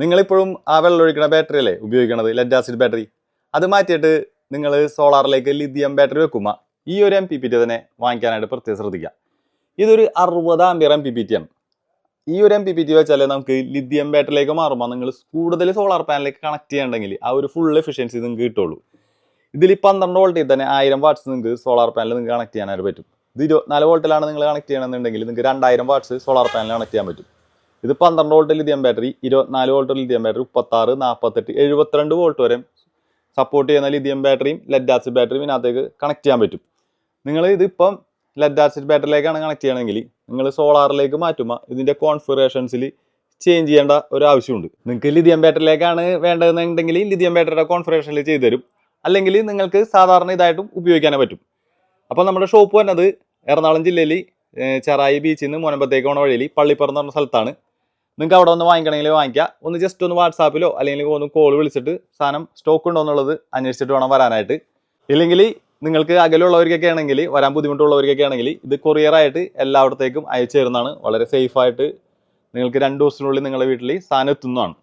നിങ്ങളിപ്പോഴും ആ വെള്ളമൊഴിക്കുന്ന ബാറ്ററി അല്ലേ ഉപയോഗിക്കണത്, lead acid battery. അത് മാറ്റിയിട്ട് നിങ്ങൾ സോളാറിലേക്ക് ലിഥിയം ബാറ്ററി വെക്കുമ്പോൾ ഈ ഒരു MPPT തന്നെ വാങ്ങിക്കാനായിട്ട് പ്രത്യേകം ശ്രദ്ധിക്കുക. ഇതൊരു 60 ആംപിയർ MPPT ആണ്. ഈ ഒരു MPPT വെച്ചാൽ നമുക്ക് ലിഥിയം ബാറ്ററിയിലേക്ക് മാറുമ്പോൾ നിങ്ങൾ കൂടുതൽ സോളാർ പാനലിലേക്ക് കണക്ട് ചെയ്യണമെങ്കിൽ ആ ഒരു ഫുൾ എഫിഷ്യൻസി നിങ്ങൾക്ക് കിട്ടുള്ളൂ. ഇതിൽ 12 വോൾട്ടിൽ തന്നെ 1000 വാട്ട്സ് നിങ്ങൾക്ക് സോളാർ പാനൽ നിങ്ങൾക്ക് കണക്ട് ചെയ്യാനായിട്ട് പറ്റും. ഇത് 24 വോൾട്ടിലാണ് നിങ്ങൾ കണക്ട് ചെയ്യണമെന്നുണ്ടെങ്കിൽ നിങ്ങൾക്ക് 2000 വാട്ട്സ് സോളാർ പാനൽ കണക്ട് ചെയ്യാൻ പറ്റും. ഇത് 12 volt lithium battery, 24 volt lithium battery, 36, 48, 72 volt വരെ സപ്പോർട്ട് ചെയ്യുന്ന ലിഥിയം ബാറ്ററിയും ലെഡ് ആസിഡ് ബാറ്ററിയും ഇതിനകത്തേക്ക് കണക്ട് ചെയ്യാൻ പറ്റും. നിങ്ങൾ ഇതിപ്പം ലെഡ് ആസിഡ് ബാറ്ററിയിലേക്കാണ് കണക്ട് ചെയ്യണമെങ്കിൽ നിങ്ങൾ സോളാറിലേക്ക് മാറ്റുമ്പോൾ ഇതിൻ്റെ കോൺഫിഗറേഷൻസിൽ ചേഞ്ച് ചെയ്യേണ്ട ഒരു ആവശ്യമുണ്ട്. നിങ്ങൾക്ക് ലിഥിയം ബാറ്ററിയിലേക്കാണ് വേണ്ടതെന്നുണ്ടെങ്കിൽ ലിഥിയം ബാറ്ററിയുടെ കോൺഫിഗറേഷനിൽ ചെയ്തു തരും. അല്ലെങ്കിൽ നിങ്ങൾക്ക് സാധാരണ ഇതായിട്ടും ഉപയോഗിക്കാനേ പറ്റും. അപ്പോൾ നമ്മുടെ ഷോപ്പ് വരുന്നത് എറണാകുളം ജില്ലയിൽ ചെറായി ബീച്ചിൽ നിന്ന് മുനമ്പത്തേക്ക് പോണ വഴിയിൽ പള്ളിപ്പുറം എന്ന് പറഞ്ഞ സ്ഥലത്താണ്. നിങ്ങൾക്ക് അവിടെ ഒന്ന് വാങ്ങിക്കണമെങ്കിൽ വാങ്ങിക്കാം. ഒന്ന് ജസ്റ്റ് ഒന്ന് വാട്സാപ്പിലോ അല്ലെങ്കിൽ ഒന്ന് കോൾ വിളിച്ചിട്ട് സാധനം സ്റ്റോക്ക് ഉണ്ടോ എന്നുള്ളത് അന്വേഷിച്ചിട്ട് വേണം വരാനായിട്ട്. ഇല്ലെങ്കിൽ നിങ്ങൾക്ക് അകലുള്ളവർക്കൊക്കെ ആണെങ്കിൽ, വരാൻ ബുദ്ധിമുട്ടുള്ളവർക്കൊക്കെ ആണെങ്കിൽ ഇത് കൊറിയറായിട്ട് എല്ലായിടത്തേക്കും അയച്ചു തരുന്നതാണ്. വളരെ സേഫായിട്ട് നിങ്ങൾക്ക് 2 ദിവസത്തിനുള്ളിൽ നിങ്ങളുടെ വീട്ടിൽ സാധനം എത്തുന്നതാണ്.